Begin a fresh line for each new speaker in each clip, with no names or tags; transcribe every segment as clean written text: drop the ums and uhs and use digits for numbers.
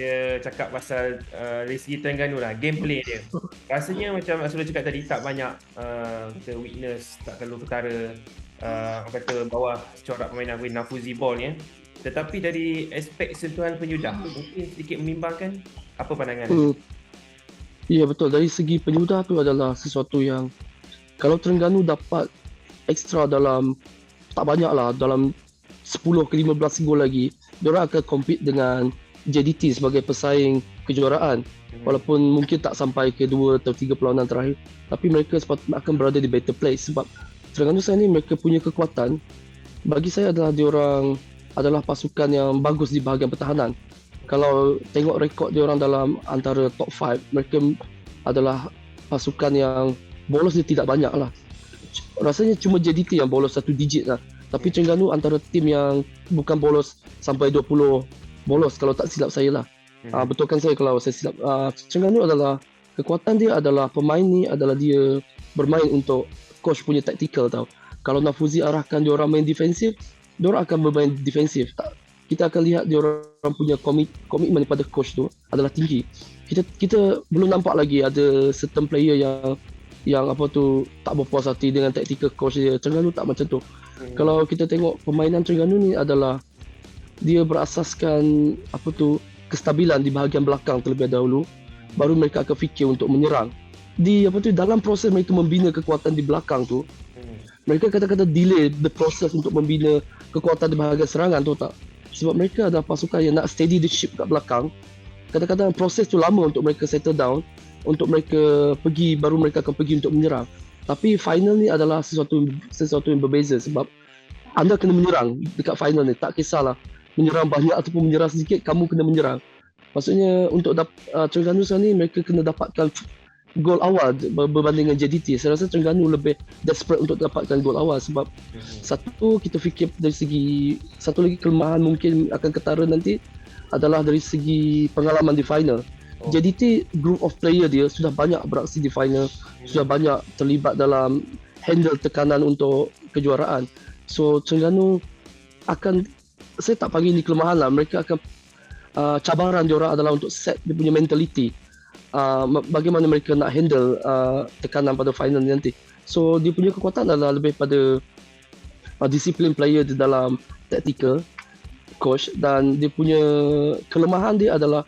dia cakap pasal dari segi Terengganu lah, gameplay dia. Rasanya macam Asrul cakap tadi, tak banyak kita witness, tak terlalu ketara orang kata bawah corak permainan Nafuzi Ball ya. Tetapi dari aspek sentuhan penyudah, mungkin sedikit membimbangkan. Apa pandangan?
Ya betul, dari segi penyudah tu adalah sesuatu yang kalau Terengganu dapat ekstra dalam, tak banyak lah, dalam 10 ke 15 gol lagi, diorang akan compete dengan JDT sebagai pesaing kejuaraan. Walaupun mungkin tak sampai ke 2 atau 3 perlawanan terakhir, tapi mereka sepatutnya akan berada di better place sebab Terengganu sekarang ni mereka punya kekuatan. Bagi saya adalah diorang adalah pasukan yang bagus di bahagian pertahanan. Kalau tengok rekod diorang dalam antara top 5, mereka adalah pasukan yang bolos dia tidak banyak lah. Rasanya cuma JDT yang bolos 1 digit lah. Tapi Terengganu antara tim yang bukan bolos sampai 20 bolos kalau tak silap saya lah. Betulkan saya kalau saya silap. Terengganu adalah, kekuatan dia adalah pemain ni adalah dia bermain untuk coach punya tactical tau. Kalau Nafuzi arahkan diorang main defensif, diorang akan bermain defensif. Kita akan lihat diorang punya komitmen pada coach tu adalah tinggi. Kita belum nampak lagi ada certain player yang apa tu tak berpuas hati dengan tactical coach dia. Terengganu tak macam tu. Kalau kita tengok permainan Terengganu ni adalah dia berasaskan apa tu kestabilan di bahagian belakang terlebih dahulu, baru mereka akan fikir untuk menyerang. Di apa tu dalam proses mereka membina kekuatan di belakang tu, mereka kata-kata delay the process untuk membina kekuatan di bahagian serangan tu tak. Sebab mereka adalah pasukan yang nak steady the ship kat belakang. Kadang-kadang proses tu lama untuk mereka settle down, untuk mereka pergi, baru mereka akan pergi untuk menyerang. Tapi final ni adalah sesuatu yang berbeza sebab anda kena menyerang dekat final ni. Tak kisahlah menyerang banyak ataupun menyerang sedikit, kamu kena menyerang. Maksudnya untuk Terengganu sekarang ni mereka kena dapatkan gol awal berbanding dengan JDT. Saya rasa Terengganu lebih desperate untuk dapatkan gol awal sebab satu, kita fikir dari segi, satu lagi kelemahan mungkin akan ketara nanti adalah dari segi pengalaman di final. JDT group of player dia sudah banyak beraksi di final, sudah banyak terlibat dalam handle tekanan untuk kejuaraan. So Terengganu akan, saya tak panggil ni kelemahan lah, mereka akan cabaran diorang adalah untuk set dia punya mentality, bagaimana mereka nak handle tekanan pada final nanti. So dia punya kekuatan adalah lebih pada disiplin player di dalam tactical coach, dan dia punya kelemahan dia adalah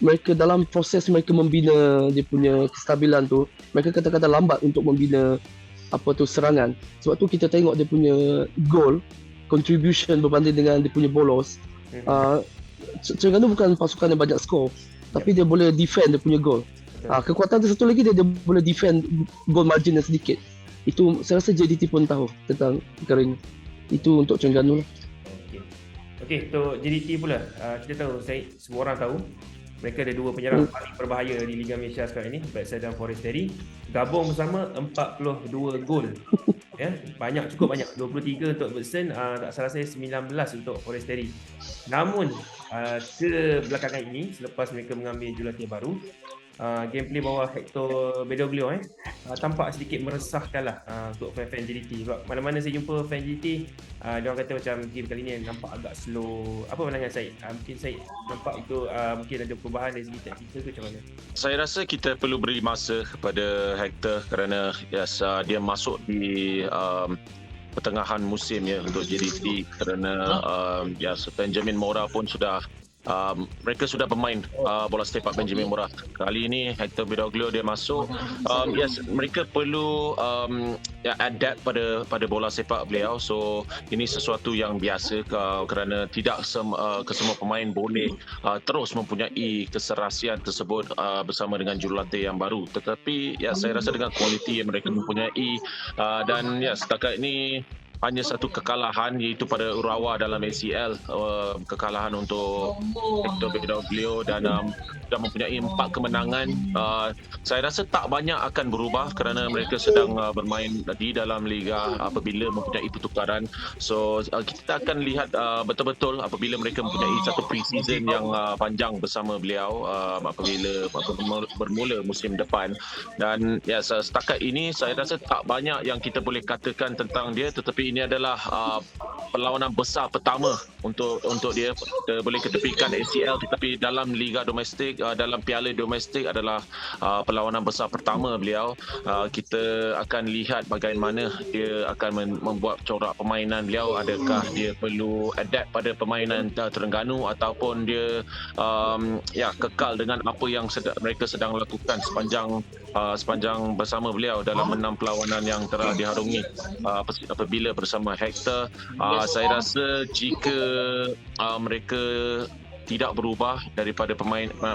mereka dalam proses mereka membina dia punya kestabilan tu, mereka kadang-kadang lambat untuk membina apa tu serangan. Sebab tu kita tengok dia punya goal contribution berbanding dengan dia punya bolos. Terengganu bukan pasukan yang banyak skor, tapi dia boleh defend dia punya goal. Kekuatan tu satu lagi, dia boleh defend goal margin yang sedikit. Itu saya rasa JDT pun tahu tentang perkara ini. Itu untuk Terengganu lah.
Okey, untuk JDT pula, kita tahu, semua orang tahu mereka ada dua penyerang paling berbahaya di Liga Malaysia sekarang ini, Backside dan Forestieri. Gabung bersama 42 gol. Ya, cukup banyak. 23 untuk Bergson, tak salah saya 19 untuk Forestieri. Namun kebelakangan ini, selepas mereka mengambil jurulatih baru, gameplay bawah Hector Bedoglio tampak sedikit meresahkan lah untuk fan-fan JDT. Sebab mana-mana saya jumpa fan JDT, diorang kata macam game kali ni nampak agak slow. Apa pandangan Syed? Mungkin Syed nampak itu mungkin ada perubahan dari segi taktikal ke macam mana?
Saya rasa kita perlu beri masa kepada Hector kerana dia masuk di pertengahan musim ya untuk JDT, kerana Benjamin Mora pun sudah mereka sudah bermain bola sepak Benjamin Mora. Kali ini Hector Bedoglio dia masuk. Mereka perlu adapt pada bola sepak beliau. So ini sesuatu yang biasa kerana tidak kesemua pemain boleh terus mempunyai keserasian tersebut bersama dengan jurulatih yang baru. Tetapi saya rasa dengan kualiti yang mereka mempunyai, dan setakat ini hanya satu kekalahan, iaitu pada Urawa dalam ACL, kekalahan untuk Hector Bedoglio, dan sudah mempunyai 4 kemenangan. Saya rasa tak banyak akan berubah kerana mereka sedang bermain di dalam liga apabila mempunyai pertukaran. So kita akan lihat betul-betul apabila mereka mempunyai satu pre-season yang panjang bersama beliau apabila bermula musim depan. Dan setakat ini saya rasa tak banyak yang kita boleh katakan tentang dia, tetapi ini adalah perlawanan besar pertama untuk dia. Kita boleh ketepikan ACL, tetapi dalam liga domestik, dalam piala domestik adalah perlawanan besar pertama beliau. Kita akan lihat bagaimana dia akan membuat corak permainan beliau. Adakah dia perlu adapt pada permainan Terengganu ataupun dia kekal dengan apa yang mereka sedang lakukan sepanjang bersama beliau dalam 6 perlawanan yang telah diharungi apabila bersama Hector. Saya rasa jika mereka tidak berubah daripada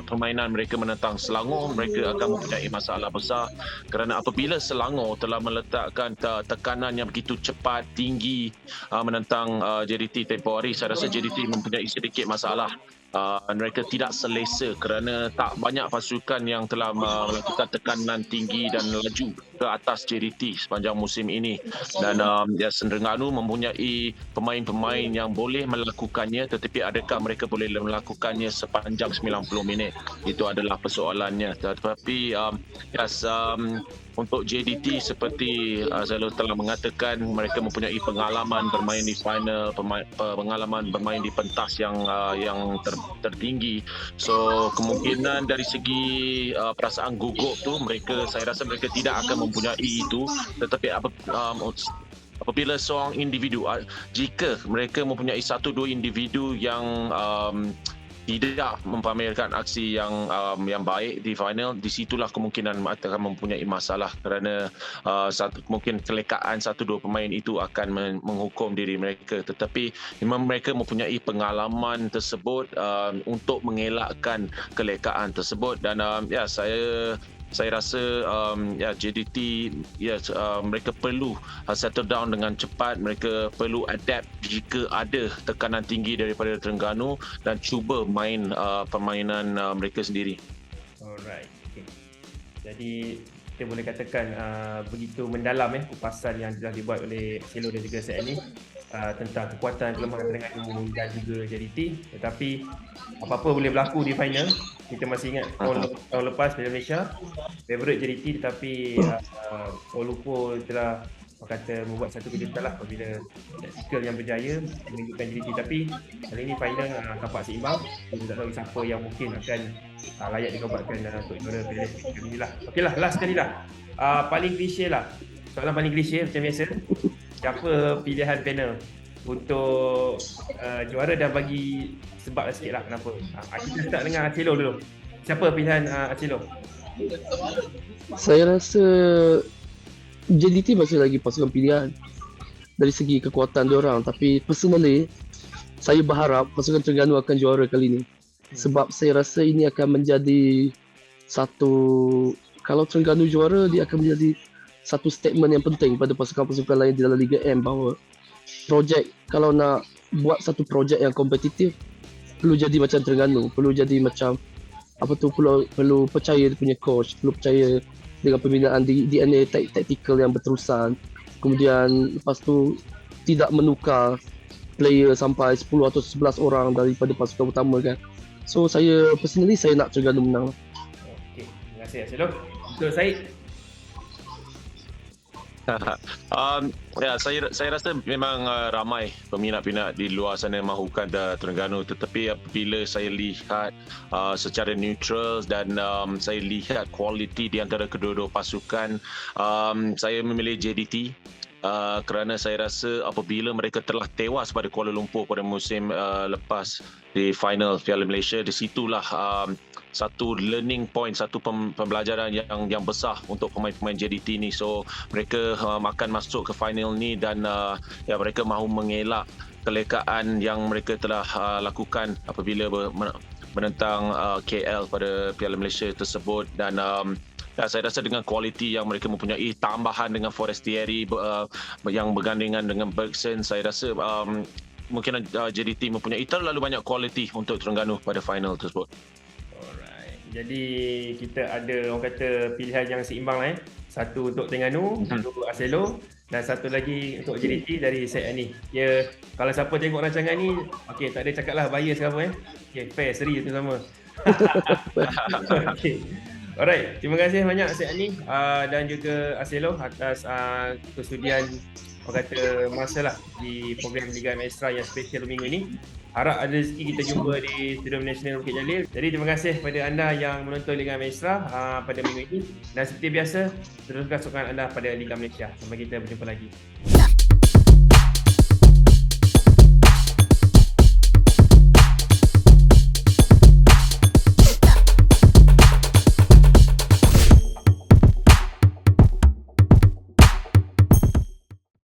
permainan mereka menentang Selangor, mereka akan mempunyai masalah besar, kerana apabila Selangor telah meletakkan tekanan yang begitu cepat, tinggi menentang JDT tempoh hari, saya rasa JDT mempunyai sedikit masalah. Mereka tidak selesa kerana tak banyak pasukan yang telah melakukan tekanan tinggi dan laju ke atas JDT sepanjang musim ini, dan Terengganu mempunyai pemain-pemain yang boleh melakukannya, tetapi adakah mereka boleh melakukannya sepanjang 90 minit? Itu adalah persoalannya. Tetapi untuk JDT seperti Zalo telah mengatakan, mereka mempunyai pengalaman bermain di final, pengalaman bermain di pentas yang tertinggi. So kemungkinan dari segi perasaan gugup tu, saya rasa mereka tidak akan mempunyai itu. Tetapi apabila seorang individu, jika mereka mempunyai 1-2 individu yang tidak mempamerkan aksi yang baik di final, di situlah kemungkinan akan mempunyai masalah, kerana mungkin kelekaan 1-2 pemain itu akan menghukum diri mereka. Tetapi memang mereka mempunyai pengalaman tersebut untuk mengelakkan kelekaan tersebut, dan saya rasa JDT mereka perlu settle down dengan cepat. Mereka perlu adapt jika ada tekanan tinggi daripada Terengganu dan cuba main permainan mereka sendiri.
Alright. Okay. Jadi kita boleh katakan begitu mendalam kupasan yang telah dibuat oleh Selo dan juga Syed ini tentang kekuatan kelemahan Terengganu dan juga JDT. Tetapi apa-apa boleh berlaku di final. Kita masih ingat tahun lepas Piala Malaysia favourite JDT, tetapi Kuala Lumpur telah membuat satu kejutan lah apabila taktikal yang berjaya menunjukkan JDT. Tapi kali ini final tampak seimbang. Kita tak tahu siapa yang mungkin akan layak dikobatkan untuk juara Piala Malaysia kali ni lah. Okey lah, last sekali lah, paling klise lah, soalan paling klise macam biasa. Siapa pilihan panel untuk juara, dan bagi sebab sikit lah kenapa. Kita start dengan Acelo dulu. Siapa pilihan Acelo?
Saya rasa JDT masih lagi pasukan pilihan dari segi kekuatan diorang, tapi personally saya berharap pasukan Terengganu akan juara kali ini. Sebab saya rasa ini akan menjadi kalau Terengganu juara, dia akan menjadi satu statement yang penting pada pasukan-pasukan lain di dalam Liga M, bahawa kalau nak buat satu projek yang kompetitif, perlu jadi macam Terengganu, perlu jadi macam perlu percaya dia punya coach, perlu percaya dengan pembinaan DNA taktikal yang berterusan, kemudian lepas tu tidak menukar player sampai 10 atau 11 orang daripada pasukan utama kan. So saya nak Terengganu menang.
Okey, terima kasih Acelo. Untuk Syed?
Saya rasa memang ramai peminat-peminat di luar sana mahukan Terengganu, tetapi apabila saya lihat secara neutral dan saya lihat kualiti di antara kedua-dua pasukan, saya memilih JDT. Kerana saya rasa apabila mereka telah tewas pada Kuala Lumpur pada musim lepas di final Piala Malaysia, di situlah satu learning point, satu pembelajaran yang besar untuk pemain-pemain JDT ni. So mereka akan masuk ke final ni, dan mereka mahu mengelak kelekaan yang mereka telah lakukan apabila menentang KL pada Piala Malaysia tersebut. Dan saya rasa dengan kualiti yang mereka mempunyai, tambahan dengan Forestieri yang bergandingan dengan Bergson, saya rasa mungkin JDT mempunyai terlalu banyak kualiti untuk Terengganu pada final tersebut.
Alright. Jadi kita ada orang kata pilihan yang seimbang lah. Satu untuk Terengganu, satu Acelo, dan satu lagi untuk JDT dari Syed ni. Kalau siapa tengok rancangan ni, okey, tak ada cakap lah bias ke apa. Okey, fair, seri tu sama. Okey. Alright, terima kasih banyak Syed Ani dan juga Aselo atas kesudian orang kata masa lah di program Liga Extra yang special minggu ini. Harap ada rezeki kita jumpa di Stadium Nasional Bukit Jalil. Jadi terima kasih kepada anda yang menonton Liga Extra pada minggu ini. Dan seperti biasa, teruskan sokongan anda pada Liga Malaysia. Sampai kita berjumpa lagi.